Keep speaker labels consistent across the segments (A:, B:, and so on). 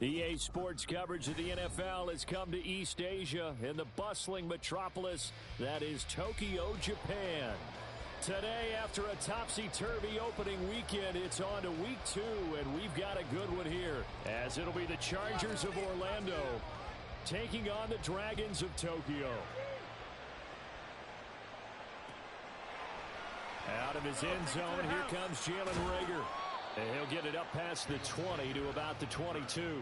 A: EA Sports coverage of the NFL has come to East Asia in the bustling metropolis that is Tokyo, Japan. Today, after a topsy-turvy opening weekend, it's on to week 2, and we've got a good one here, as it'll be the Chargers of Orlando taking on the Dragons of Tokyo. Out of his end zone, here comes Jalen Reagor. And he'll get it up past the 20 to about the 22.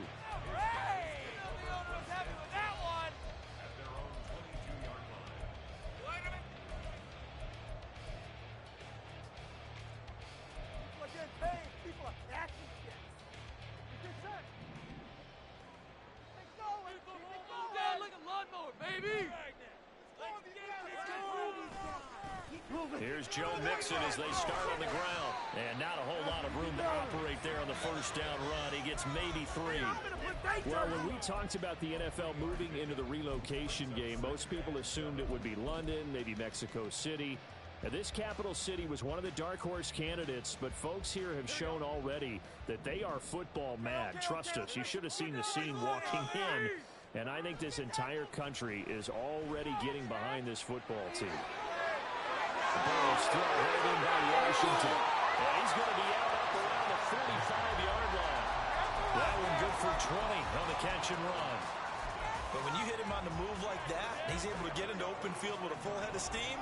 A: Here's Joe Mixon as they start on the ground. And not a whole lot of room to operate there on the first down run. He gets maybe 3. Well, when we talked about the NFL moving into the relocation game, most people assumed it would be London, maybe Mexico City. Now, this capital city was one of the dark horse candidates, but folks here have shown already that they are football mad. Trust us, you should have seen the scene walking in. And I think this entire country is already getting behind this football team. Burrow's throw right in by Washington. And he's going to be out up around the 45-yard line. That one good for 20 on the catch and run.
B: But when you hit him on the move like that, he's able to get into open field with a full head of steam.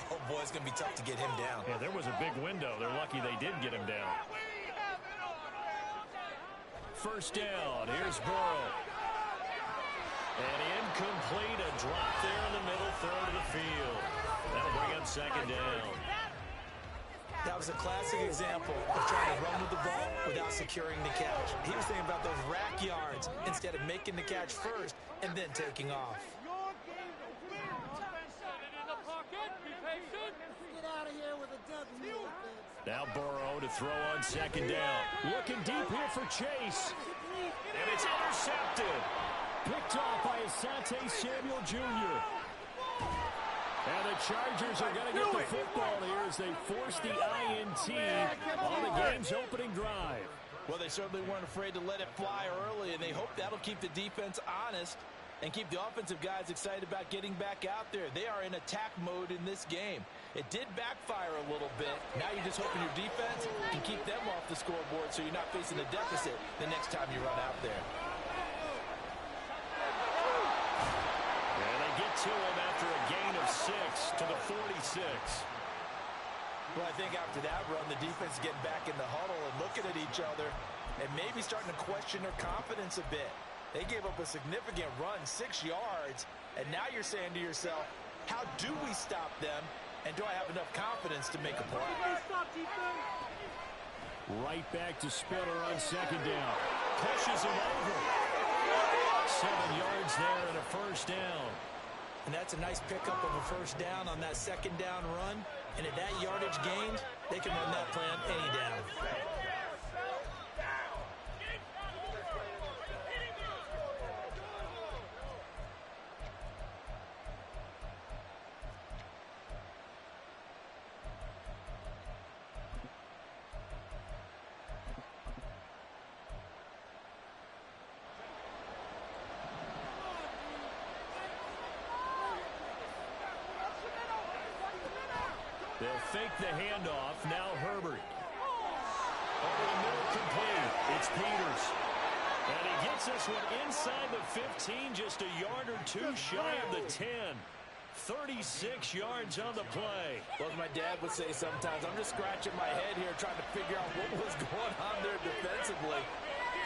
B: Oh, boy, it's going to be tough to get him down.
A: Yeah, there was a big window. They're lucky they did get him down. First down. Here's Burrow. And incomplete. A drop there in the middle third of the field. That'll bring up second down.
B: That was a classic example of trying to run with the ball without securing the catch. He was thinking about those rack yards instead of making the catch first and then taking off.
A: Now Burrow to throw on second down. Looking deep here for Chase. And it's intercepted. Picked off by Asante Samuel Jr. And the Chargers are going to get the football here as they force the INT on the game's opening drive.
B: Well, they certainly weren't afraid to let it fly early, and they hope that'll keep the defense honest and keep the offensive guys excited about getting back out there. They are in attack mode in this game. It did backfire a little bit. Now you're just hoping your defense can keep them off the scoreboard so you're not facing a deficit the next time you run out there.
A: And they get to him after a gain of 6 to the 46.
B: Well, I think after that run, the defense is getting back in the huddle and looking at each other and maybe starting to question their confidence a bit. They gave up a significant run, 6 yards, and now you're saying to yourself, how do we stop them, and do I have enough confidence to make a play?
A: Right back to Spiller on second down. Pushes him over. 7 yards there and a first down.
B: And that's a nice pickup of a first down on that second down run. And at that yardage gained, they can run that plan any down.
A: They'll fake the handoff. Now Herbert. Over the middle, complete. It's Peters. And he gets this one inside the 15, just a yard or 2 shy of the 10. 36 yards on the play.
B: Well, as my dad would say sometimes, I'm just scratching my head here trying to figure out what was going on there defensively.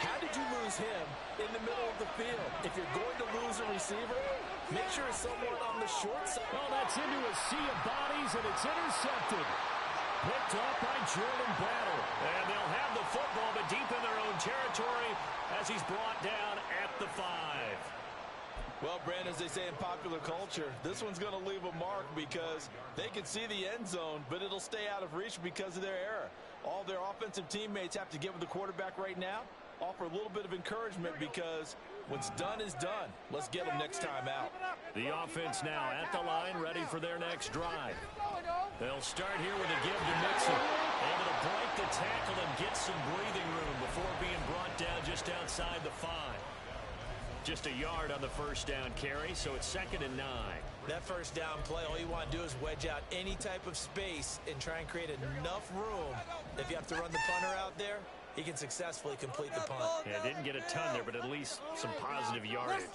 B: How did you lose him in the middle of the field? If you're going to lose a receiver, make sure it's someone on the short side.
A: Well, that's into a sea of bodies, and it's intercepted. Picked off by Jordan Battle. And they'll have the football, but deep in their own territory as he's brought down at the 5.
B: Well, Brandon, as they say in popular culture, this one's going to leave a mark because they can see the end zone, but it'll stay out of reach because of their error. All their offensive teammates have to get with the quarterback right now, offer a little bit of encouragement because what's done is done. Let's get them next time out.
A: The offense now at the line, ready for their next drive. They'll start here with a give to Mixon. Able to break the tackle and get some breathing room before being brought down just outside the 5. Just a yard on the first down carry, so it's 2nd and 9.
B: That first down play, all you want to do is wedge out any type of space and try and create enough room. If you have to run the punter out there, he can successfully complete the punt.
A: Yeah, didn't get a ton there, but at least some positive yardage.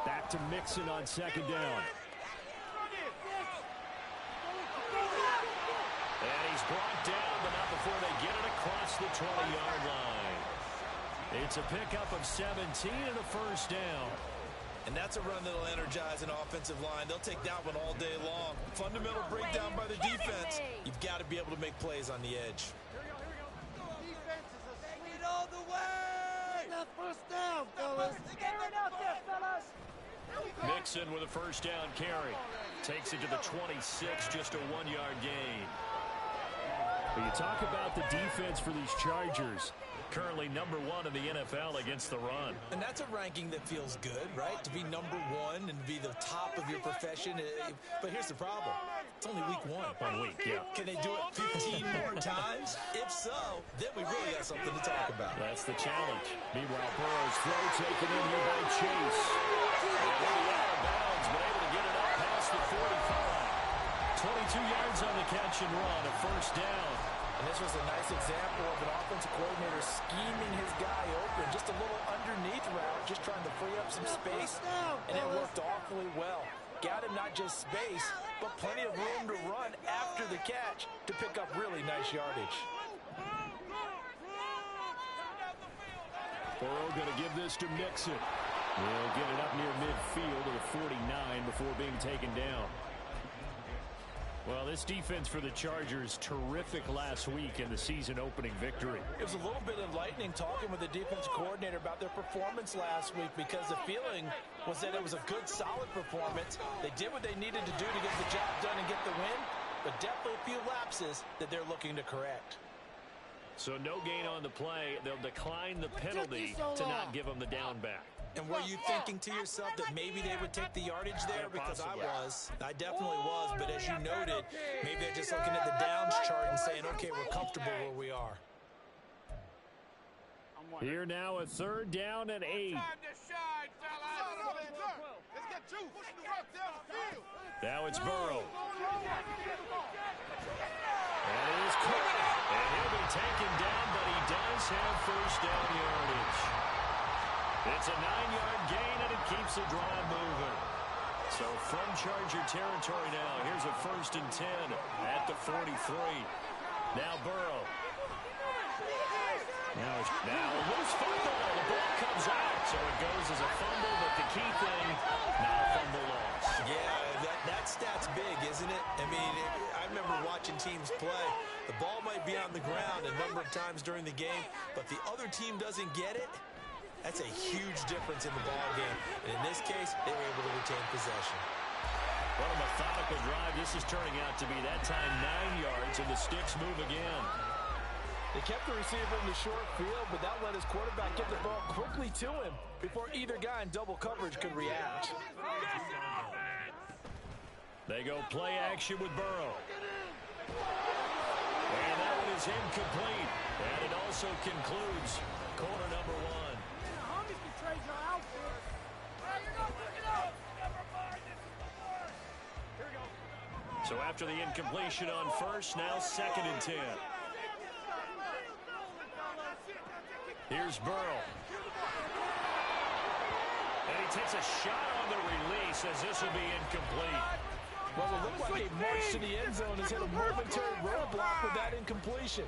A: Back to Mixon on 2nd down. And he's brought down, but not before they get it across the 20-yard line. It's a pickup of 17 and a first down.
B: And that's a run that'll energize an offensive line. They'll take that one all day long. Fundamental breakdown by the defense. You've got to be able to make plays on the edge.
C: Defense is asleep all the way. That first down, fellas.
A: Mixon with a first down carry. Takes it to the 26, just a 1-yard gain. But you talk about the defense for these Chargers. Currently #1 in the NFL against the run.
B: And that's a ranking that feels good, right? To be #1 and be the top of your profession. But here's the problem. It's only week 1.
A: 1 week, yeah.
B: Can they do it 15 more times? If so, then we really got something to talk about.
A: That's the challenge. Meanwhile, Burrow's throw taken in here by Chase. Already out of bounds, but able to get it up past the 45. 22 yards on the catch and run, a first down.
B: And this was a nice example of an offensive coordinator scheming his guy open. Just a little underneath route, just trying to free up some space. And it worked awfully well. Got him not just space, but plenty of room to run after the catch to pick up really nice yardage.
A: Burrow going to give this to Mixon. He'll get it up near midfield to the 49 before being taken down. Well, this defense for the Chargers, terrific last week in the season-opening victory.
B: It was a little bit enlightening talking with the defensive coordinator about their performance last week because the feeling was that it was a good, solid performance. They did what they needed to do to get the job done and get the win, but definitely a few lapses that they're looking to correct.
A: So no gain on the play. They'll decline the penalty to not give them the down back.
B: And were you thinking to yourself that maybe they would take the yardage there? Because I was. I definitely was. But as you noted, maybe they're just looking at the downs chart and saying, okay, we're comfortable where we are.
A: Here now, a 3rd down and 8. Now it's Burrow. And it is caught. And he'll be taken down, but he does have first down yardage. It's a 9-yard gain, and it keeps the drive moving. So from Charger territory now, here's a 1st and 10 at the 43. Now Burrow. Now a loose fumble. The ball comes out, so it goes as a fumble, but the key thing, not a fumble loss.
B: Yeah, that stat's big, isn't it? I mean, I remember watching teams play. The ball might be on the ground a number of times during the game, but the other team doesn't get it. That's a huge difference in the ball game. And in this case, they were able to retain possession.
A: What a methodical drive this is turning out to be. That time 9 yards, and the sticks move again.
B: They kept the receiver in the short field, but that let his quarterback get the ball quickly to him before either guy in double coverage could react.
A: They go play action with Burrow. And that one is incomplete. And it also concludes quarter number 1. So after the incompletion on first, now 2nd and 10. Here's Burrow. And he takes a shot on the release as this will be incomplete.
B: Well, it looked like a march to the end zone has hit a momentary roadblock with that incompletion.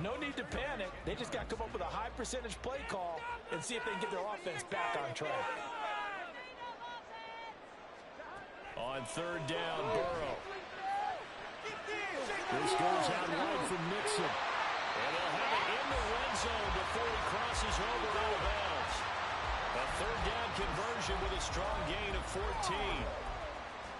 B: No need to panic. They just got to come up with a high percentage play call and see if they can get their offense back on track.
A: On 3rd down, Burrow. This goes out wide from Mixon. And they'll have it in the red zone before he crosses over out of bounds. A 3rd down conversion with a strong gain of 14.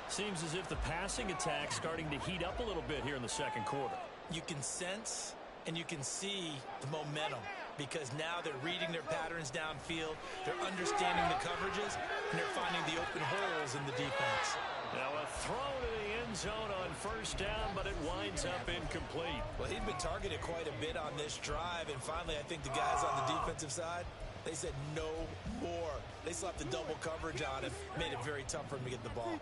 A: Seems as if the passing attack's starting to heat up a little bit here in the 2nd quarter.
B: You can sense and you can see the momentum because now they're reading their patterns downfield, they're understanding the coverages, and they're finding the open holes in the defense.
A: Now a throw to the end end zone on first down, but it winds up incomplete.
B: Well, he'd been targeted quite a bit on this drive, and finally I think the guys on the defensive side, they said no more. They slapped the double coverage on him, made it very tough for him to get the ball.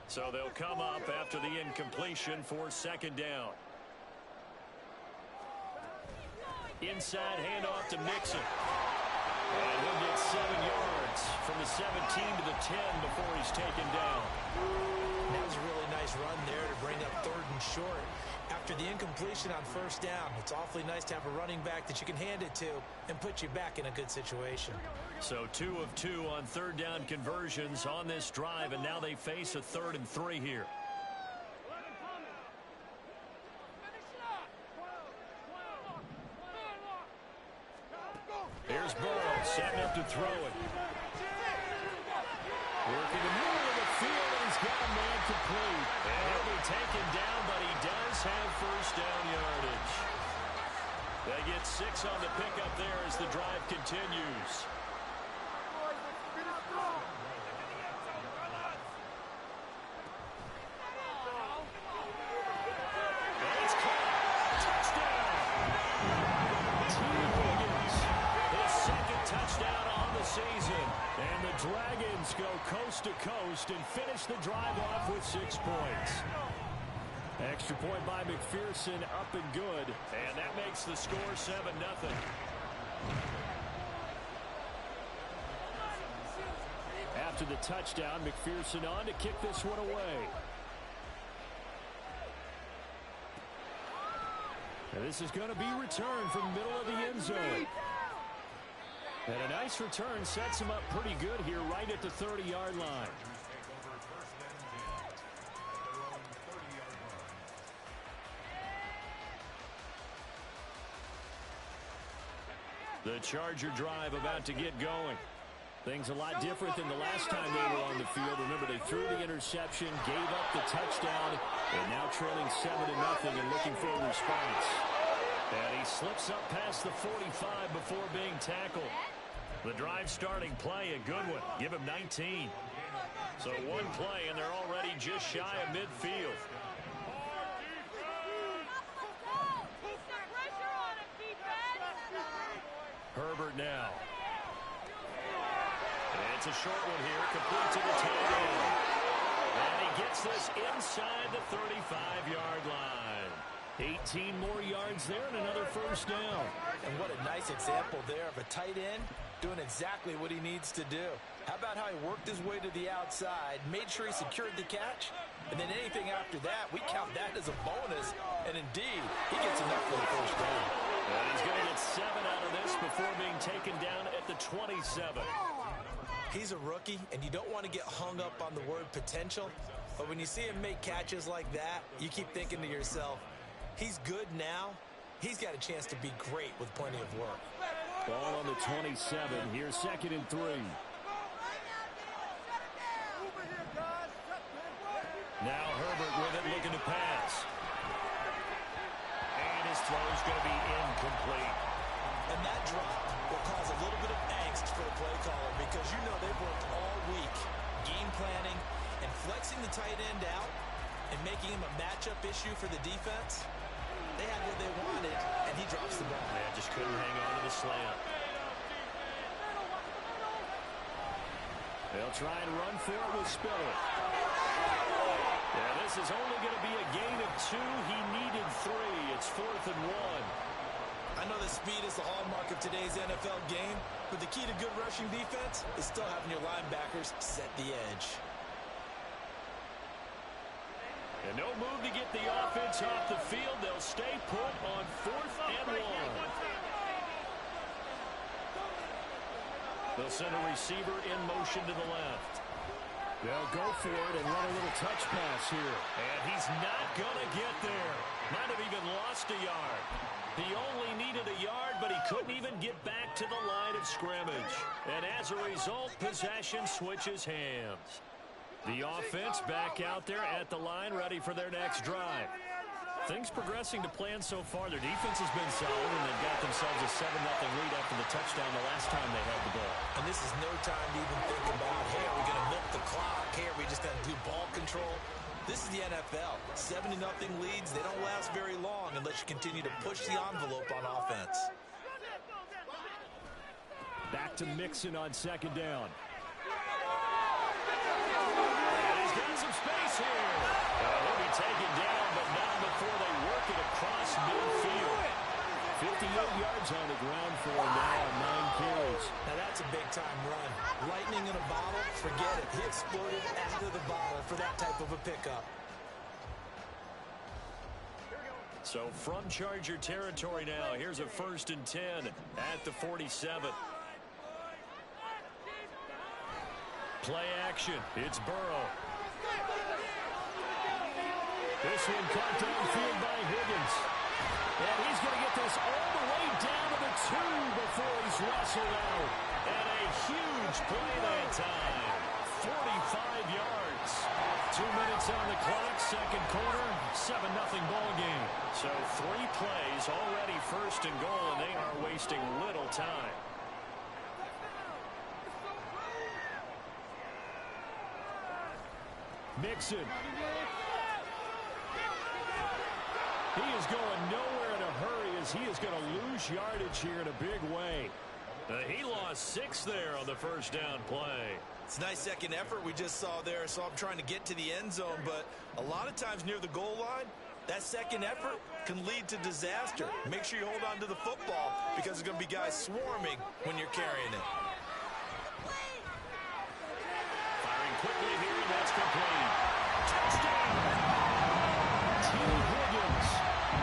A: So they'll come up after the incompletion for second down. Inside handoff to Mixon. And he'll get 7 yards from the 17 to the 10 before he's taken down.
B: That was a really nice run there to bring up 3rd and short. After the incompletion on first down, it's awfully nice to have a running back that you can hand it to and put you back in a good situation.
A: So 2 of 2 on 3rd down conversions on this drive, and now they face a 3rd and 3 here. Here's Burrow setting up to throw it. Working the middle of the field, and he's got a man complete. And he'll be taken down, but he does have first down yardage. They get 6 on the pickup there as the drive continues. And it's caught. Touchdown! T. Higgins, his 2nd touchdown on the season. And the Dragons go coast to coast and finish the drive off with 6 points. Extra point by McPherson, up and good. And that makes the score 7-0. After the touchdown, McPherson on to kick this one away. And this is going to be returned from the middle of the end zone. And a nice return sets him up pretty good here right at the 30-yard line. The Charger drive about to get going. Things a lot different than the last time they were on the field. Remember, they threw the interception, gave up the touchdown, and now trailing 7-0 and looking for a response. And he slips up past the 45 before being tackled. The drive starting play, a good one. Give him 19. So 1 play, and they're already just shy of midfield. Herbert now. And it's a short one here, complete to the tight end. And he gets this inside the 35-yard line. 18 more yards there and another first down.
B: And what a nice example there of a tight end doing exactly what he needs to do. How about how he worked his way to the outside, made sure he secured the catch, and then anything after that, we count that as a bonus. And indeed, he gets enough for the first down.
A: And he's going to get 7 out of this before being taken down at the 27.
B: He's a rookie, and you don't want to get hung up on the word potential. But when you see him make catches like that, you keep thinking to yourself, he's good now. He's got a chance to be great with plenty of work.
A: Ball on the 27. Here's 2nd and 3. Now Herbert with it, looking to pass. And his throw's going to be incomplete.
B: And that drop will cause a little bit of angst for the play caller because you know they've worked all week game planning and flexing the tight end out and making him a matchup issue for the defense. They had what they wanted, and he drops the ball.
A: Man, just couldn't hang on to the slant. They'll try and run for it with Spiller. Yeah, this is only going to be a gain of 2. He needed 3. It's 4th and 1.
B: I know that speed is the hallmark of today's NFL game, but the key to good rushing defense is still having your linebackers set the edge.
A: And no move to get the offense off the field. They'll stay put on 4th and 1. They'll send a receiver in motion to the left. They'll go for it and run a little touch pass here. And he's not going to get there. Might have even lost a yard. He only needed a yard, but he couldn't even get back to the line of scrimmage. And as a result, possession switches hands. The offense back out there at the line, ready for their next drive. Things progressing to plan so far. Their defense has been solid, and they've got themselves a 7-0 lead after the touchdown the last time they had the ball.
B: And this is no time to even think about, hey, are we going to milk the clock? Hey, are we just going to do ball control? This is the NFL. 70-0 leads, they don't last very long unless you continue to push the envelope on offense.
A: Back to Mixon on second down. He's got some space here. He'll be taken down, but not before they work it across midfield. 58 yards on the ground for him now on 9 carries.
B: Now that's a big-time run. Lightning in a bottle, forget it. He exploded out of the bottle for that type of a pickup.
A: So from Charger territory now, here's a 1st and 10 at the 47. Play action. It's Burrow. This one caught downfield by Higgins. And he's going to get this all the way down to the 2 before he's wrestled out. And a huge play that time. 45 yards. 2 minutes on the clock, second quarter, 7-0 ball game. So 3 plays, already 1st and goal, and they are wasting little time. Mixon. He is going nowhere in a hurry as he is going to lose yardage here in a big way. He lost 6 there on the 1st down play.
B: It's a nice second effort we just saw there, so I'm trying to get to the end zone, but a lot of times near the goal line, that second effort can lead to disaster. Make sure you hold on to the football because there's going to be guys swarming when you're carrying it.
A: Firing quickly here, and that's complete. Touchdown! T. Higgins.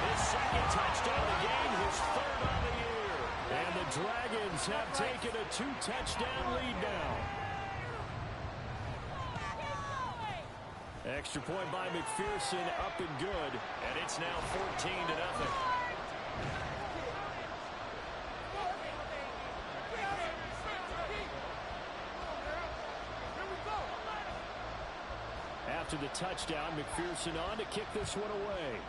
A: His 2nd touchdown of the game, his 3rd on the year. And the Dragons have taken a 2-touchdown lead now. Extra point by McPherson, up and good. And it's now 14-0. After the touchdown, McPherson on to kick this one away.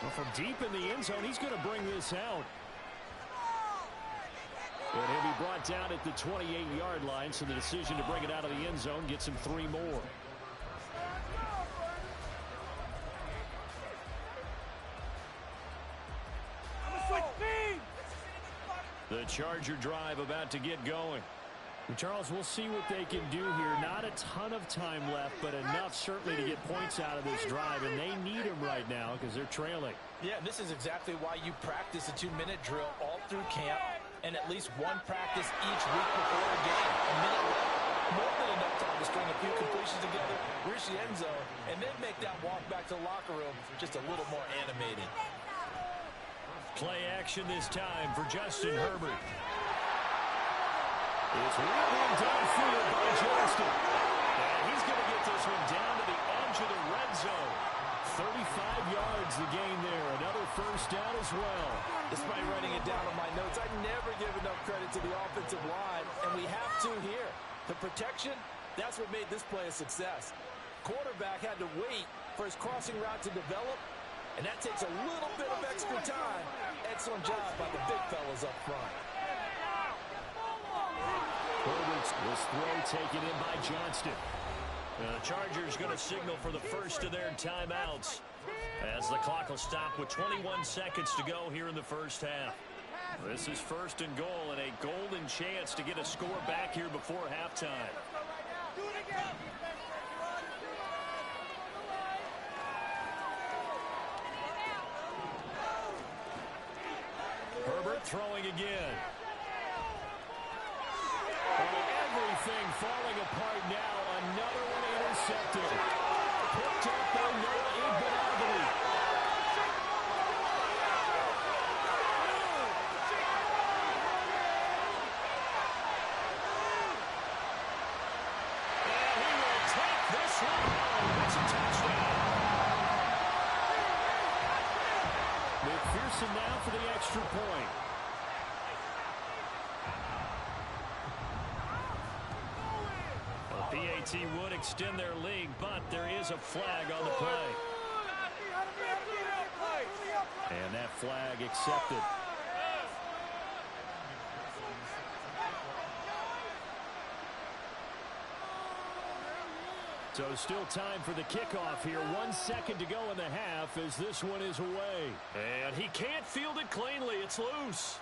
A: Well, from deep in the end zone, he's going to bring this out. And he'll be brought down at the 28-yard line, so the decision to bring it out of the end zone gets him 3 more. The Charger drive about to get going. Charles, we'll see what they can do here. Not a ton of time left, but enough certainly to get points out of this drive, and they need him right now because they're trailing.
B: Yeah, this is exactly why you practice a 2-minute drill all through camp and at least one practice each week before a game. A minute left, more than enough time to string a few completions together, reach the end zone, and then make that walk back to the locker room just a little more animated.
A: Play action this time for Justin Herbert. It's ripping downfield by Johnston. And he's going to get this one down to the edge of the red zone. 35 yards the gain there. Another 1st down as well.
B: Despite writing it down on my notes, I never give enough credit to the offensive line, and we have to here. The protection, that's what made this play a success. Quarterback had to wait for his crossing route to develop, and that takes a little bit of extra time. Excellent job by the big fellas up front.
A: Herbert's this throw taken in by Johnston. The Chargers going to signal for the first of their timeouts as the clock will stop with 21 seconds to go here in the 1st half. This is 1st and goal and a golden chance to get a score back here before halftime. Herbert throwing again. Everything falling apart now. Another one intercepted. Picked up by Noah Iguodala. And he will take this one home. It's a touchdown. McPherson now for the extra point. PAT would extend their lead, but there is a flag on the play. And that flag accepted. So still time for the kickoff here. 1 second to go in the half as this one is away. And he can't field it cleanly. It's loose.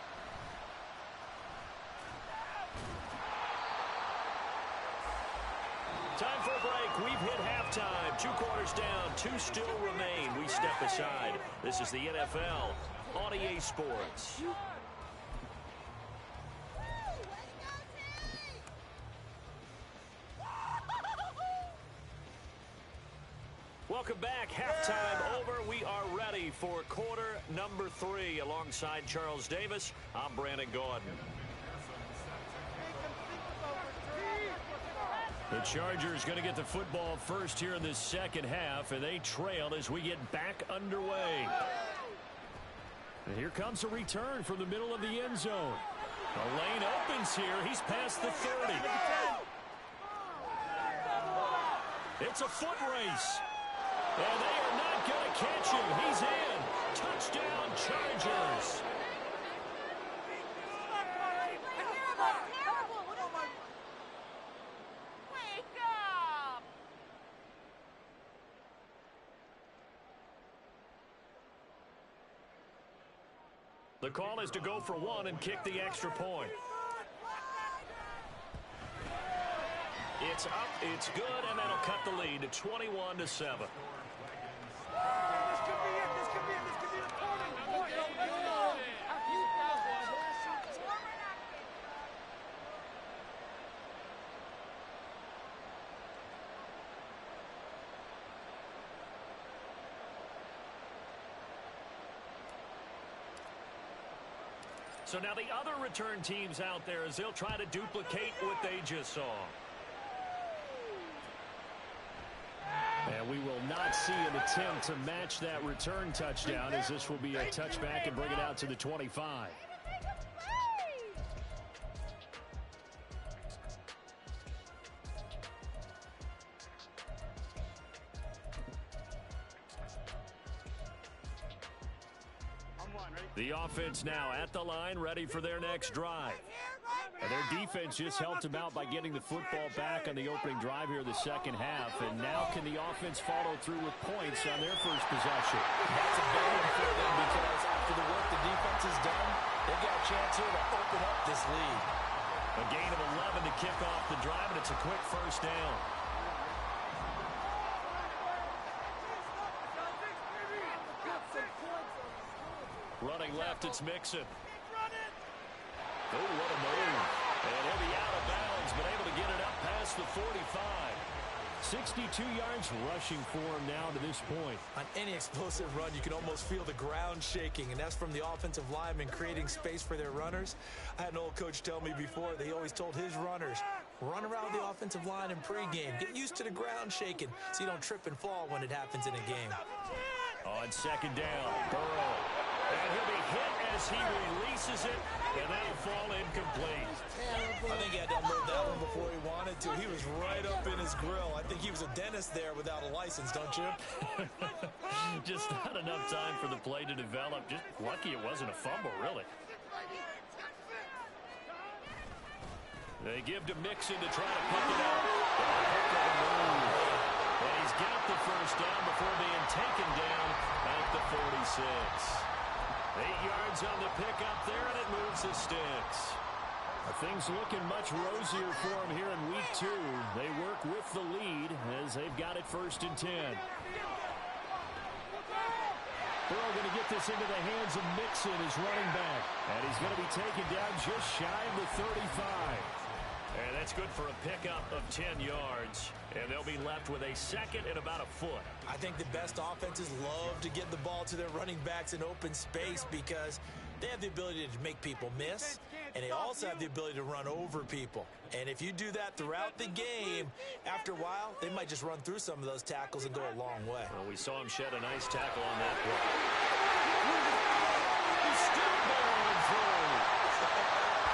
A: Time for a break. We've hit halftime. 2 quarters down. 2 still remain. We step aside. This is the NFL on EA Sports. Welcome back. Halftime over. We are ready for quarter number 3. Alongside Charles Davis, I'm Brandon Gaudin. The Chargers going to get the football first here in this second half, and they trail as we get back underway. And here comes a return from the middle of the end zone. The lane opens here. He's past the 30. It's a foot race. And they are not going to catch him. He's in. Touchdown, Chargers. The call is to go for 1 and kick the extra point. It's up, it's good, and that'll cut the lead to 21-7.
C: This could be it. This could be the point.
A: So now the other return teams out there as they'll try to duplicate what they just saw. And we will not see an attempt to match that return touchdown as this will be a touchback and bring it out to the 25. The offense now at the line, ready for their next drive. And their defense just helped them out by getting the football back on the opening drive here in the second half. And now can the offense follow through with points on their first possession?
B: That's a big one for them because after the work the defense has done, they've got a chance here to open up this lead.
A: A gain of 11 to kick off the drive, and it's a quick first down. Running left, it's Mixon. Oh, what a move. And he'll be out of bounds, but able to get it up past the 45. 62 yards rushing for him now to this point.
B: On any explosive run, you can almost feel the ground shaking, and that's from the offensive linemen creating space for their runners. I had an old coach tell me before, they always told his runners, run around the offensive line in pregame. Get used to the ground shaking so you don't trip and fall when it happens in a game.
A: On second down, Burrow. And he'll be hit as he releases it, and that'll fall incomplete.
B: I think he had to unload that one before he wanted to. He was right up in his grill. I think he was a dentist there without a license, don't you?
A: Just not enough time for the play to develop. Just lucky it wasn't a fumble, really. They give to Mixon to try to pick it up. And he's got the first down before being taken down at the 46. 8 yards on the pickup there, and it moves the sticks. Things looking much rosier for him here in week 2. They work with the lead as they've got it 1st and 10. Burrow going to get this into the hands of Mixon, his running back. And he's going to be taken down just shy of the 35. And that's good for a pickup of 10 yards. And they'll be left with a second and about a foot.
B: I think the best offenses love to get the ball to their running backs in open space because they have the ability to make people miss, and they also have the ability to run over people. And if you do that throughout the game, after a while, they might just run through some of those tackles and go a long way.
A: Well, we saw him shed a nice tackle on that play. He's still barreling through.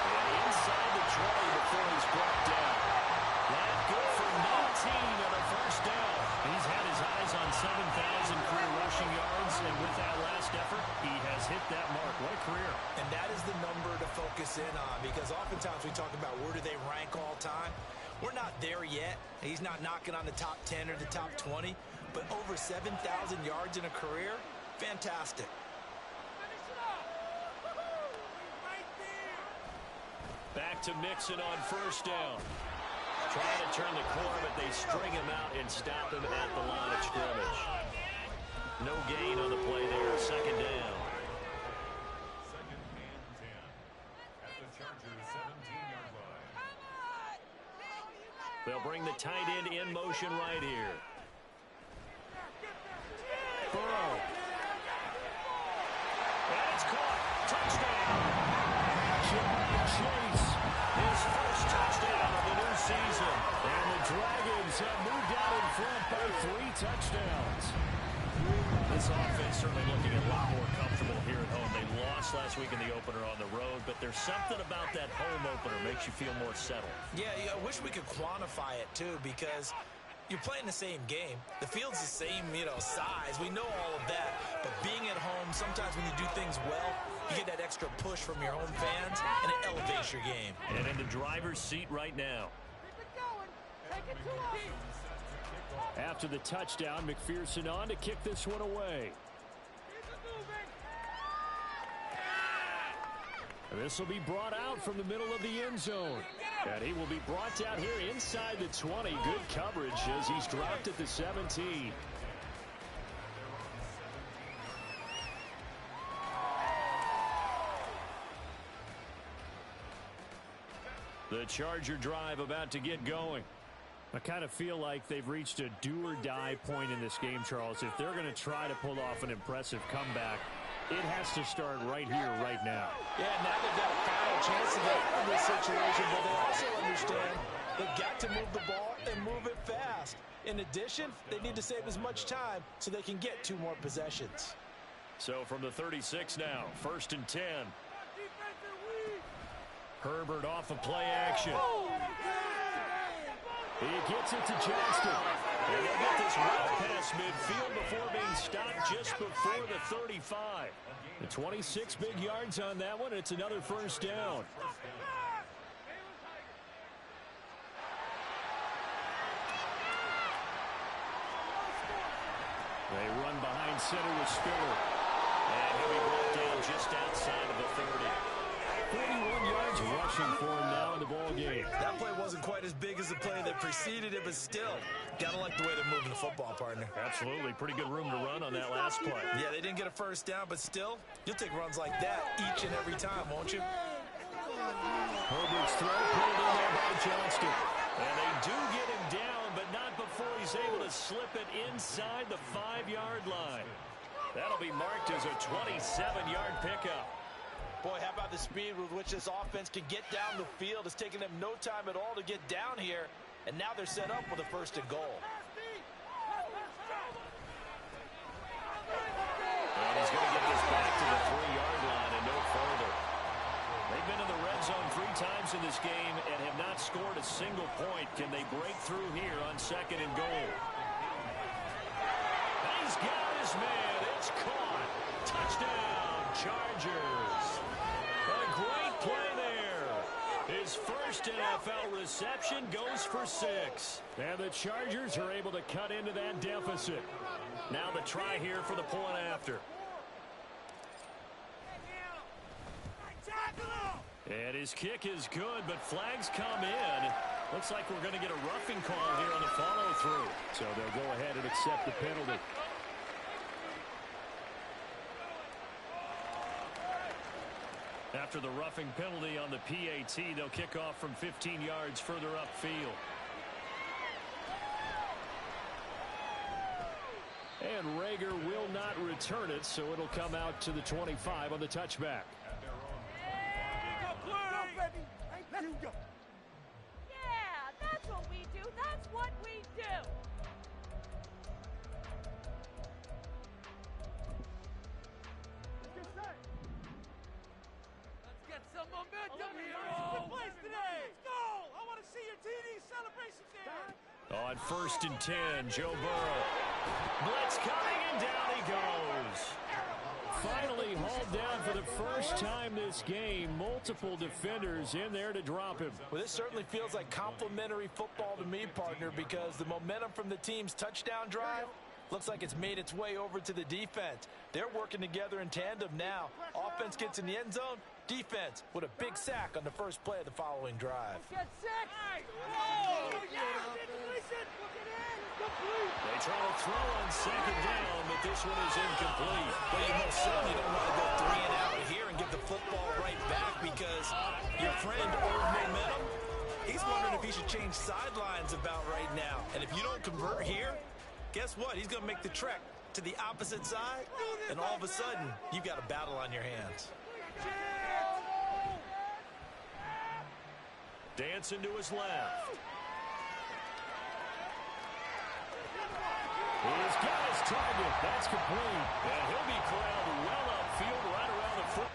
A: And inside the 20 before he's brought down. That good for 19 and a first down. He's had his eyes on 7,000 career rushing yards, and with that last effort, he has hit that mark. What a career.
B: And that is the number to focus in on because oftentimes we talk about where do they rank all time. We're not there yet. He's not knocking on the top 10 or the top 20, but over 7,000 yards in a career, fantastic.
A: Back to Mixon on first down. Trying to turn the corner, but they string him out and stop him at the line of scrimmage. No gain on the play there, second down.
D: Second and 10 at the Chargers 17-yard line.
A: They'll bring the tight end in motion right here. Burrow. And it's caught. Touchdown. Jamar Chase, his first touchdown of the new season. And the Dragons have moved out in front by 3 touchdowns. This offense certainly looking a lot more comfortable here at home. They lost last week in the opener on the road, but there's something about that home opener makes you feel more settled.
B: Yeah, I wish we could quantify it, too, because you're playing the same game. The field's the same, size. We know all of that. But being at home, sometimes when you do things well, you get that extra push from your home fans, and it elevates your game.
A: And in the driver's seat right now. After the touchdown, McPherson on to kick this one away. This will be brought out from the middle of the end zone. And he will be brought down here inside the 20. Good coverage as he's dropped at the 17. The Charger drive about to get going. I kind of feel like they've reached a do-or-die point in this game, Charles. If they're going to try to pull off an impressive comeback, it has to start right here, right now.
B: Yeah, now they've got a final chance to get out of this situation, but they also understand they've got to move the ball and move it fast. In addition, they need to save as much time so they can get 2 more possessions.
A: So from the 36 now, 1st and 10. Herbert off of play action. He gets it to Johnston. And they'll get this route past midfield before being stopped just before the 35. The 26 big yards on that one. It's another first down. They run behind center with Spiller. And he'll be brought down just outside of the 30. 41 yards rushing for him now in the ball game.
B: That play wasn't quite as big as the play that preceded it, but still, gotta like the way they're moving the football, partner.
A: Absolutely. Pretty good room to run on that last play.
B: Yeah, they didn't get a first down, but still, you'll take runs like that each and every time, won't you?
A: Herbert's throw pulled in there by Johnston. And they do get him down, but not before he's able to slip it inside the 5-yard line. That'll be marked as a 27-yard pickup.
B: Boy, how about the speed with which this offense can get down the field? It's taken them no time at all to get down here, and now they're set up with a 1st and goal.
A: And he's going to get this back to the 3-yard line and no further. They've been in the red zone 3 times in this game and have not scored a single point. Can they break through here on 2nd and goal? He's got his man. It's caught. Touchdown, Chargers. A great play there. His first NFL reception goes for 6. And the Chargers are able to cut into that deficit. Now the try here for the point after. And his kick is good, but flags come in. Looks like we're going to get a roughing call here on the follow-through. So they'll go ahead and accept the penalty. After the roughing penalty on the PAT, they'll kick off from 15 yards further upfield. And Rager will not return it, so it'll come out to the 25 on the touchback.
E: Yeah, that's what we do. That's what we do.
C: Let's get some momentum here. Good place today. Let's go. I want to see your TD celebration there.
A: On 1st and 10, Joe Burrow. Blitz coming, and down he goes. finally hauled down for the first time this game. Multiple defenders in there to drop him.
B: Well, this certainly feels like complimentary football to me, partner, because the momentum from the team's touchdown drive looks like it's made its way over to the defense. They're working together in tandem now. Offense gets in the end zone. Defense with a big sack on the first play of the following drive.
A: They try to throw on second down, but this one is incomplete.
B: Well, you most certainly don't want to go 3 and out here and give the football right back because your friend owed momentum. He's wondering if he should change sidelines about right now. And if you don't convert here, guess what? He's going to make the trek to the opposite side, and all of a sudden, you've got a battle on your hands.
A: Dancing to his left. He's got his target. That's complete. And he'll be corralled well upfield right around the foot.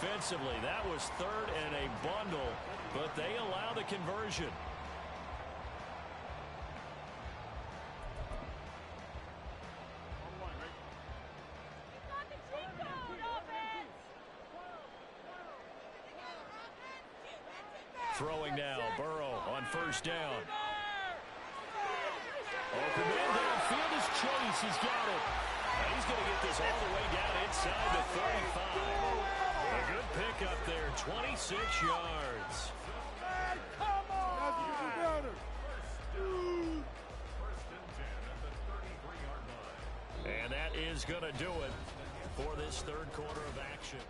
A: Defensively, that was third and a bundle, but they allow the conversion. Throwing now, Burrow on first down. Open man downfield is Chase. He's got it. And he's going to get this all the way down inside the 35. A good pick up there, 26 yards.
C: Come on!
A: And that is going to do it for this third quarter of action.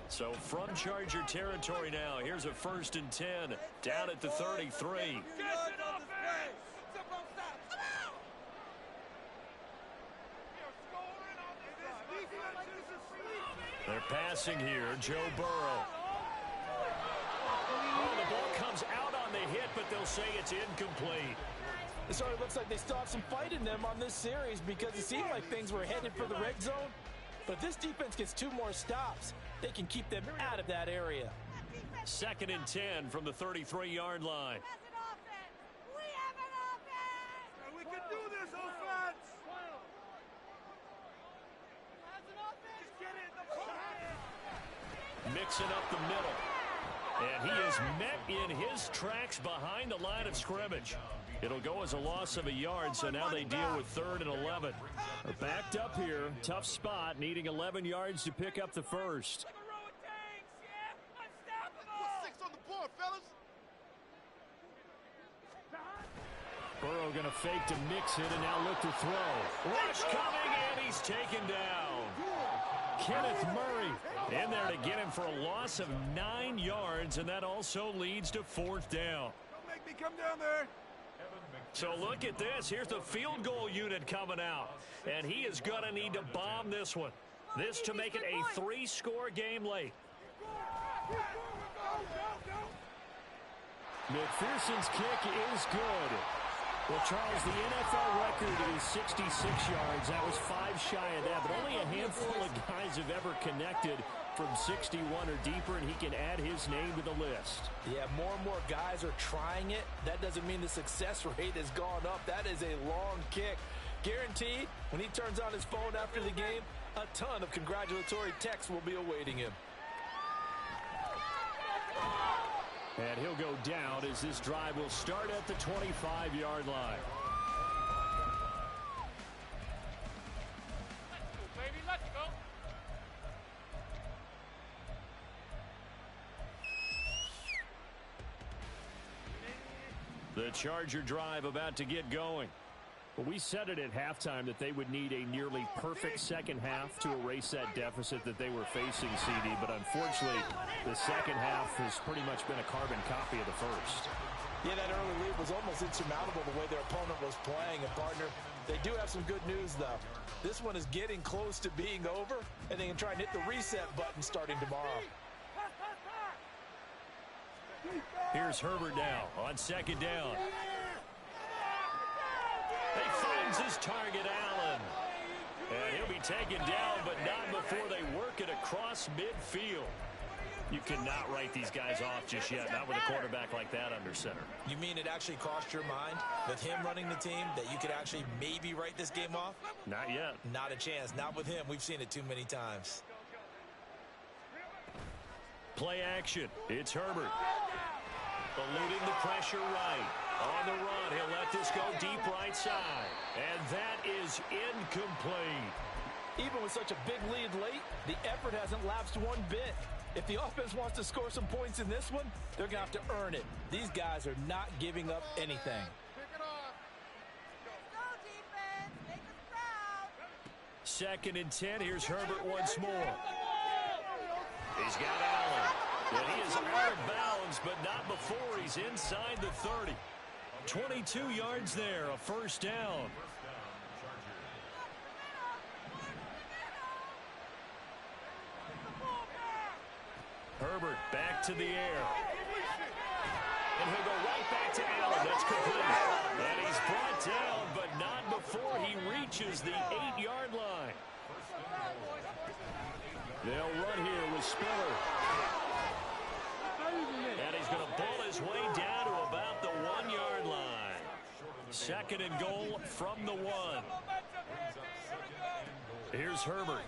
A: So from Charger territory now, here's a 1st and 10 down at the 33. They're passing here, Joe Burrow. Oh, the ball comes out on the hit, but they'll say it's incomplete.
B: It sort of looks like they still have some fight in them on this series because it seemed like things were headed for the red zone. But if this defense gets 2 more stops, they can keep them out of that area.
A: 2nd and 10 from the 33-yard line.
C: We can do this, offense!
A: Mixing up the middle. And he is met in his tracks behind the line of scrimmage. It'll go as a loss of a yard, so now they deal with 3rd and 11. They're backed up here. Tough spot, needing 11 yards to pick up the first.
C: Like a row of tanks, yeah? Unstoppable! 6 on the board, fellas!
A: Burrow going to fake to mix it and now look to throw. Rush coming, and he's taken down. Kenneth Murray in there to get him for a loss of 9 yards, and that also leads to 4th down.
C: Don't make me come down there!
A: So look at this. Here's the field goal unit coming out, and he is going to need to bomb this one. This to make it a 3-score game late. McPherson's kick is good. Well, Charles, the NFL record is 66 yards. That was 5 shy of that, but only a handful of guys have ever connected from 61 or deeper, and he can add his name to the list.
B: Yeah, more and more guys are trying it. That doesn't mean the success rate has gone up. That is a long kick. Guaranteed, when he turns on his phone after the game, a ton of congratulatory texts will be awaiting him.
A: And he'll go down as this drive will start at the 25-yard line.
C: Baby, let's go!
A: The Charger drive about to get going. Well, we said it at halftime that they would need a nearly perfect second half to erase that deficit that they were facing, CD. But unfortunately, the second half has pretty much been a carbon copy of the first.
B: Yeah, that early lead was almost insurmountable the way their opponent was playing. And, partner, they do have some good news, though. This one is getting close to being over, and they can try and hit the reset button starting tomorrow.
A: Here's Herbert now on second down. He finds his target, Allen. And he'll be taken down, but not before they work it across midfield. You cannot write these guys off just yet, not with a quarterback like that under center.
B: You mean it actually crossed your mind with him running the team that you could actually maybe write this game off?
A: Not yet.
B: Not a chance. Not with him. We've seen it too many times.
A: Play action. It's Herbert. Eluding the pressure right. On the run, he'll let this go deep right side. And that is incomplete.
B: Even with such a big lead late, the effort hasn't lapsed one bit. If the offense wants to score some points in this one, they're going to have to earn it. These guys are not giving up anything.
A: Second and 10. Here's Herbert once more. He's got Allen. And he is out of bounds, but not before he's inside the 30. 22 yards there, a first down. Herbert back to the air. And he'll go right back to Allen. That's complete. And he's brought down, but not before he reaches the 8-yard line. They'll run here with Spiller. And he's going to pull his way down to about the 1-yard line. Second and goal from the 1. Here's Herbert.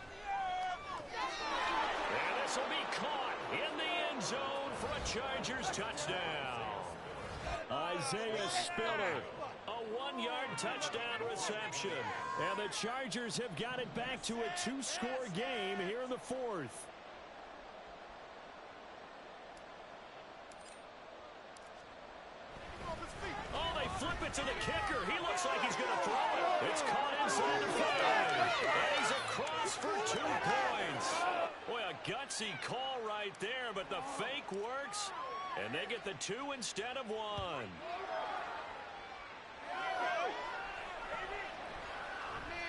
A: And this will be caught in the end zone for a Chargers touchdown. Isaiah Spiller, a 1-yard touchdown reception. And the Chargers have got it back to a 2-score game here in the 4th. Oh, they flip it to the kicker. He looks like he's going to throw it. It's caught inside the 5. And he's across for 2 points. Boy, a gutsy call right there, but the fake works, and they get the 2 instead of 1.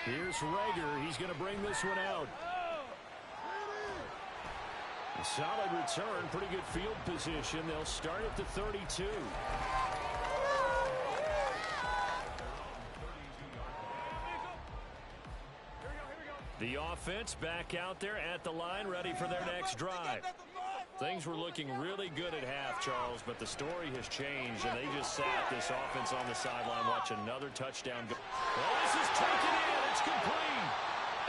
A: Here's Rager. He's going to bring this one out. A solid return, pretty good field position. They'll start at the 32. The offense back out there at the line, ready for their next drive. Things were looking really good at half, Charles, but the story has changed, and they just sat this offense on the sideline, watch another touchdown go. Well, this is taken in. It's complete.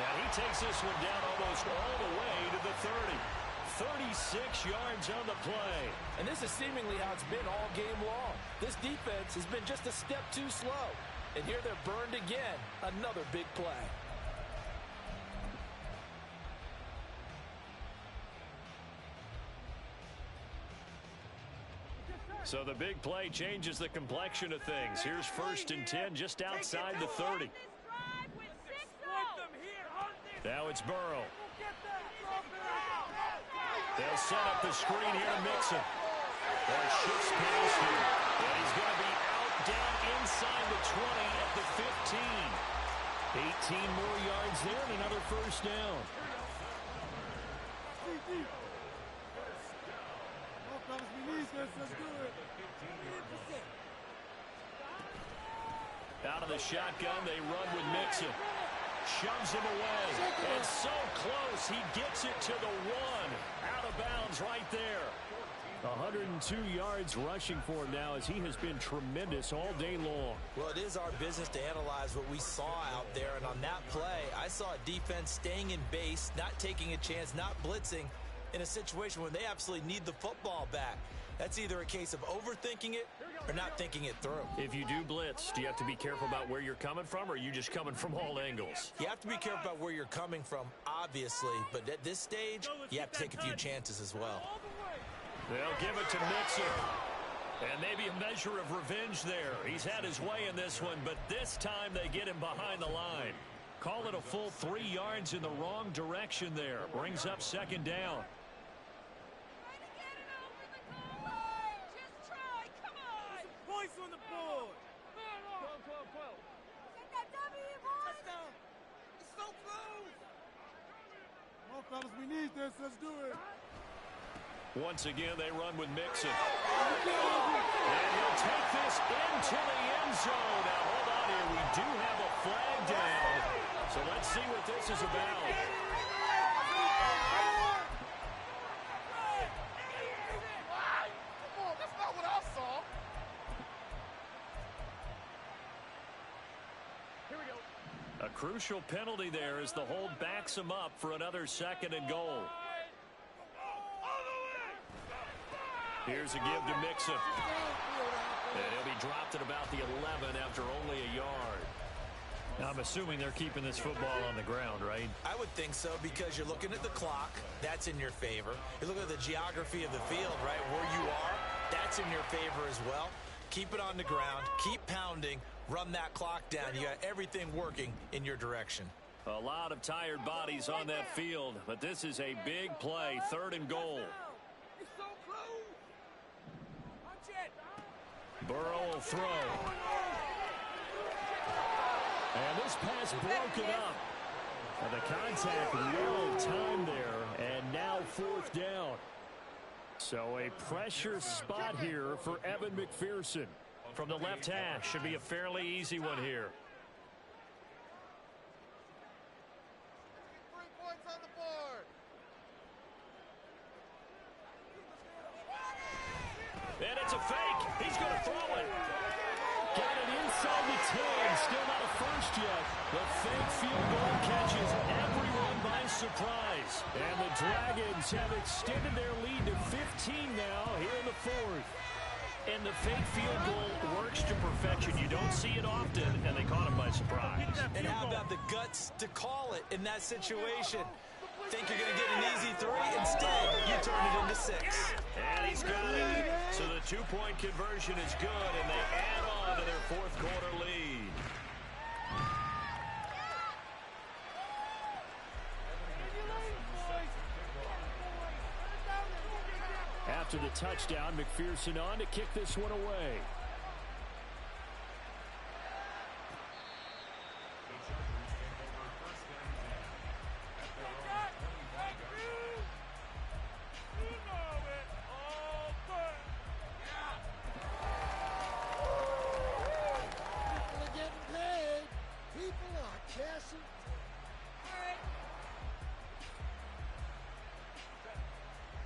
A: And he takes this one down almost all the way to the 30. 36 yards on the play.
B: And this is seemingly how it's been all game long. This defense has been just a step too slow. And here they're burned again. Another big play.
A: So the big play changes the complexion of things. Here's first and 10 just outside the 30. Now it's Burrow. They'll set up the screen here to Mixon. Or shifts past him. And he's going to be out down inside the 20 at the 15. 18 more yards there and another first down. Out of the shotgun, they run with Mixon. Shoves him away. And so close, he gets it to the 1. Out of bounds right there. 102 yards rushing for him now as he has been tremendous all day long.
B: Well, it is our business to analyze what we saw out there. And on that play, I saw a defense staying in base, not taking a chance, not blitzing in a situation where they absolutely need the football back. That's either a case of overthinking it or not thinking it through.
A: If you do blitz, do you have to be careful about where you're coming from, or are you just coming from all angles?
B: You have to be careful about where you're coming from, obviously. But at this stage, you have to take a few chances as well.
A: They'll give it to Mixon. And maybe a measure of revenge there. He's had his way in this one, but this time they get him behind the line. Call it a full 3 yards in the wrong direction there. Brings up second down.
C: Points on the board. Get that W, boys. Touchdown. It's so close. Come on, fellas, we need this. Let's do it.
A: Once again, they run with Mixon. And he'll take this into the end zone. Now, hold on here. We do have a flag down. So let's see what this is about.
C: That's not what I saw. Here we go.
A: A crucial penalty there as the hold backs him up for another 2nd and goal. Here's a give to Mixon. And he'll be dropped at about the 11 after only a yard. I'm assuming they're keeping this football on the ground, right?
B: I would think so, because you're looking at the clock. That's in your favor. You look at the geography of the field, right, where you are. That's in your favor as well. Keep it on the ground. Keep pounding. Run that clock down. You got everything working in your direction.
A: A lot of tired bodies on that field, but this is a big play. 3rd and goal.
C: You're so close. Watch it.
A: Burrow will throw. And this pass broken up. And the contact well timed there. And now 4th down. So a pressure spot here for Evan McPherson. From the left hash. Should be a fairly easy one here.
C: 3 points on the board.
A: And it's a fake. He's going to throw it. Got it inside the 10. Still not a first yet. The fake field goal catches everyone by surprise. And the Dragons have extended their lead to 15 now here in the 4th. And the fake field goal works to perfection. You don't see it often, and they caught him by surprise.
B: And how about the guts to call it in that situation? Think you're going to get an easy 3? Instead, you turn it into 6.
A: And he's got it. So the 2-point conversion is good, and they add on to their 4th quarter lead. After the touchdown, McPherson on to kick this one away.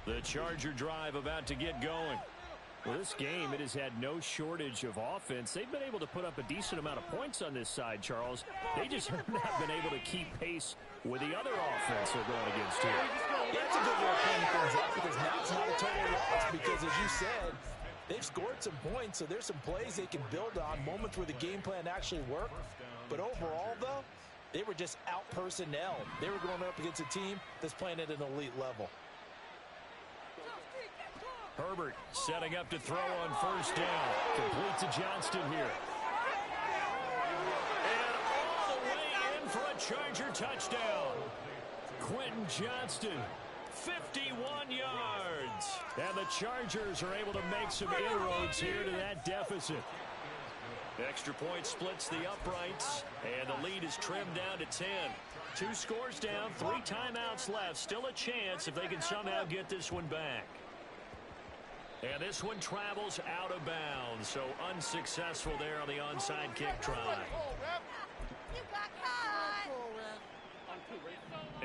A: The Charger drive about to get going. Well, this game, it has had no shortage of offense. They've been able to put up a decent amount of points on this side, Charles. They just have not been able to keep pace with the other offense they're going against here.
B: Yeah, it's a good way of playing things up, because now it's not a total loss, because as you said, they've scored some points, so there's some plays they can build on, moments where the game plan actually worked. But overall, though, they were just out-personnel. They were going up against a team that's playing at an elite level.
A: Herbert setting up to throw on 1st down. Complete to Johnston here. And all the way in for a Charger touchdown. Quentin Johnston, 51 yards. And the Chargers are able to make some inroads here to that deficit. Extra point splits the uprights, and the lead is trimmed down to 10. 2 scores down, 3 timeouts left. Still a chance if they can somehow get this one back. And this one travels out of bounds, so unsuccessful there on the onside kick try.
E: You got caught.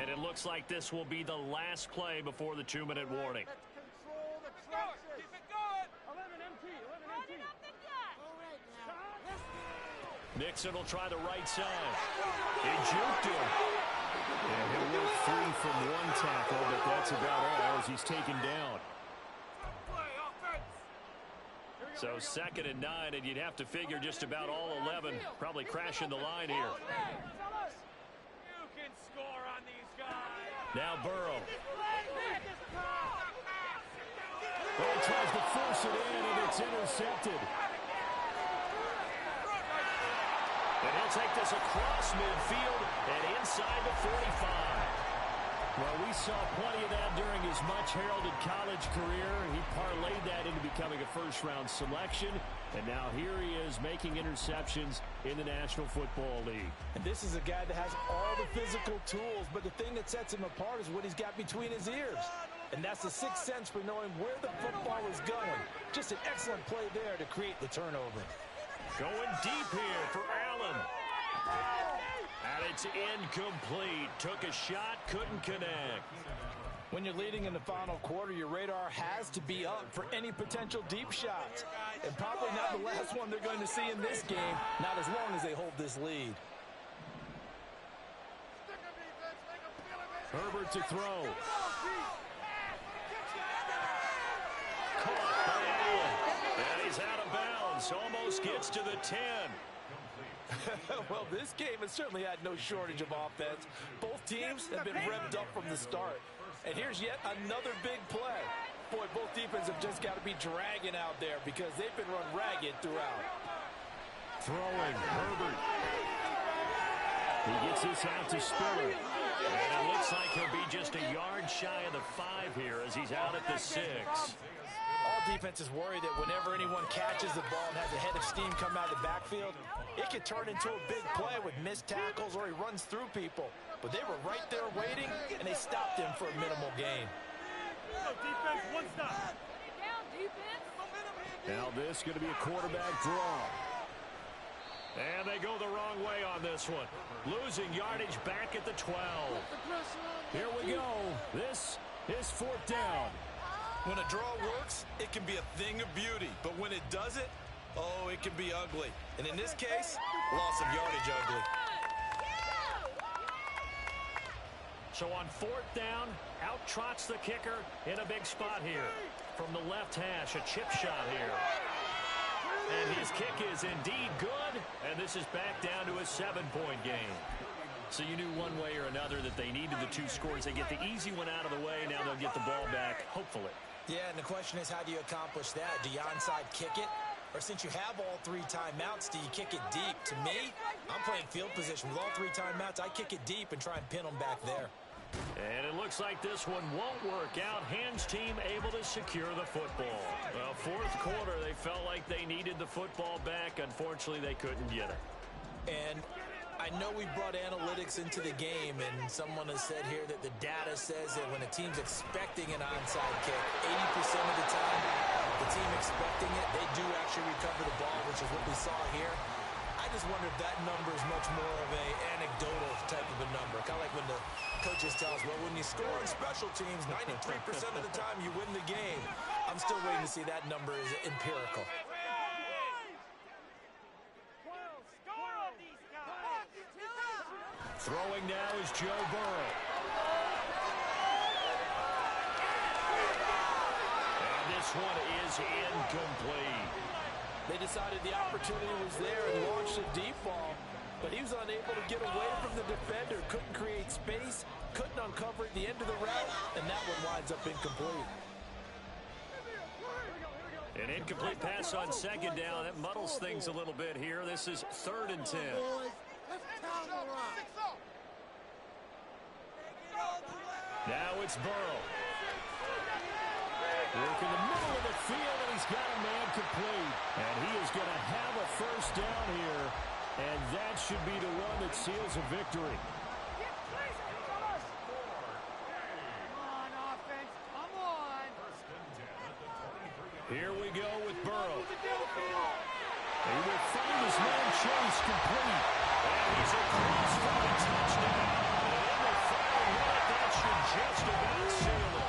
A: And it looks like this will be the last play before the 2-minute warning.
C: Control the trenches. Keep it going. 11 MT. 11
E: Run
C: MT.
E: it up the gut.
C: All right now.
A: Nixon will try the right side. He juked him. And he'll work free from one tackle, but that's about all as he's taken down. So 2nd and 9, and you'd have to figure just about all 11 probably crashing the line here.
C: You can score on these guys.
A: Now Burrow. Well, he tries to force it in, and it's intercepted. And he'll take this across midfield and inside the 45. Well, we saw plenty of that during his much-heralded college career. He parlayed that into becoming a first-round selection, and now here he is making interceptions in the National Football League.
B: And this is a guy that has all the physical tools, but the thing that sets him apart is what he's got between his ears. And that's the sixth sense for knowing where the football is going. Just an excellent play there to create the turnover.
A: Going deep here for Allen. And it's incomplete. Took a shot, couldn't connect.
B: When you're leading in the final quarter, your radar has to be up for any potential deep shots. And probably not the last one they're going to see in this game, not as long as they hold this lead.
A: Herbert to throw. Caught by Allen. And he's out of bounds. Almost gets to the 10.
B: Well, this game has certainly had no shortage of offense. Both teams have been revved up from the start. And here's yet another big play. Boy, both defenses have just got to be dragging out there because they've been run ragged throughout.
A: Throwing, Herbert. He gets this out to Spiller. And it looks like he'll be just a yard shy of the 5 here as he's out at the 6.
B: All defenses worry that whenever anyone catches the ball and has a head of steam come out of the backfield, it could turn into a big play with missed tackles or he runs through people. But they were right there waiting, and they stopped him for a minimal gain.
C: Defense, one stop.
E: Down, defense.
A: Now this is going to be a quarterback draw. And they go the wrong way on this one. Losing yardage back at the 12. Here we go. This is 4th down.
B: When a draw works, it can be a thing of beauty. But when it doesn't, oh, it can be ugly. And in this case, loss of yardage ugly.
A: So on 4th down, out trots the kicker in a big spot here. From the left hash, a chip shot here. And his kick is indeed good, and this is back down to a 7-point game. So you knew one way or another that they needed the 2 scores. They get the easy one out of the way. Now they'll get the ball back, hopefully.
B: Yeah, and the question is, how do you accomplish that? Do you onside kick it? Or since you have all 3 timeouts, do you kick it deep? To me, I'm playing field position. With all 3 timeouts, I kick it deep and try and pin them back there.
A: And it looks like this one won't work out. Hans team able to secure the football. Well, 4th quarter, they felt like they needed the football back. Unfortunately, they couldn't get it.
B: And I know we brought analytics into the game, and someone has said here that the data says that when a team's expecting an onside kick, 80% of the time, the team expecting it, they do actually recover the ball, which is what we saw here. I just wonder if that number is much more of a anecdotal type of a number. Kind of like when the coaches tell us, well, when you score on special teams, 93% of the time you win the game. I'm still waiting to see that number is empirical.
A: Throwing now is Joe Burrow. And this one is incomplete.
B: They decided the opportunity was there and launched a deep ball, but he was unable to get away from the defender, couldn't create space, couldn't uncover at the end of the route, and that one winds up incomplete.
A: An incomplete pass on 2nd down. That muddles things a little bit here. This is 3rd and 10. Now it's Burrow. Working the middle of the field, and he's got a man complete. And he is going to have a 1st down here, and that should be the run that seals a victory. Here we go with Burrow. He will find his man Chase complete. And he's across for a touchdown. And in the final minute, that should just about seal it.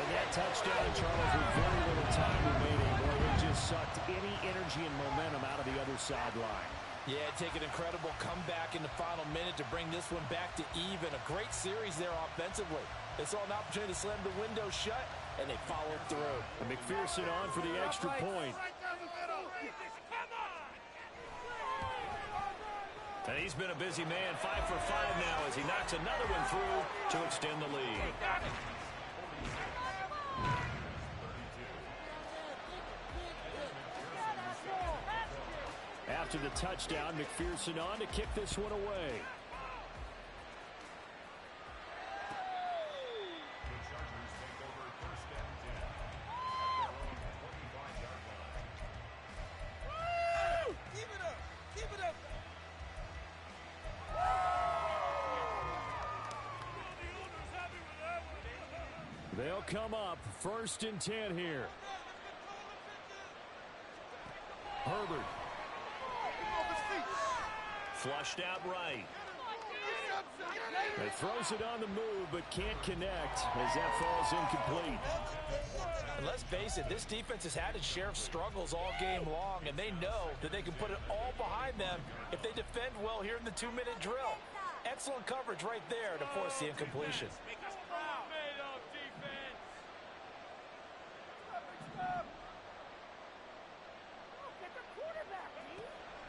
A: And that touchdown, Charles, with very little time remaining, boy, it just sucked any energy and momentum out of the other sideline.
B: Yeah, take an incredible comeback in the final minute to bring this one back to even. A great series there offensively. They saw an opportunity to slam the window shut, and they followed through.
A: And McPherson on for the extra point. And he's been a busy man, 5 for 5 now as he knocks another one through to extend the lead. After the touchdown, McPherson on to kick this one away. They'll come up 1st and 10 here. Herbert. Flushed out right. He throws it on the move, but can't connect as that falls incomplete.
B: And let's face it, this defense has had its share of struggles all game long, and they know that they can put it all behind them if they defend well here in the 2-minute drill. Excellent coverage right there to force the incompletion.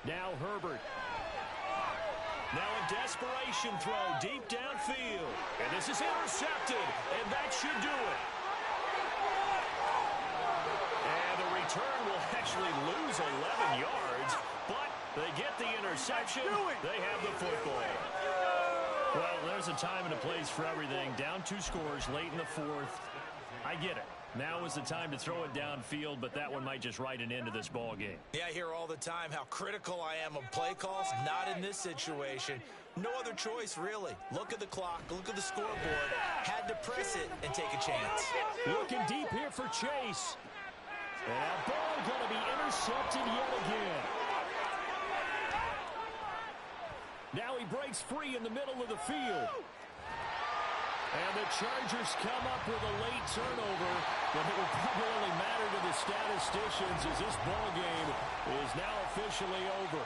A: Now Herbert. Now a desperation throw deep downfield. And this is intercepted, and that should do it. And the return will actually lose 11 yards, but they get the interception. They have the football. Well, there's a time and a place for everything. Down 2 scores late in the 4th. I get it. Now is the time to throw it downfield, but that one might just write an end to this ball game.
B: Yeah, I hear all the time how critical I am of play calls. Not in this situation. No other choice, really. Look at the clock. Look at the scoreboard. Had to press it and take a chance.
A: Looking deep here for Chase. And that ball going to be intercepted yet again. Now he breaks free in the middle of the field. And the Chargers come up with a late turnover, but it will probably only matter to the statisticians as this ball game is now officially over.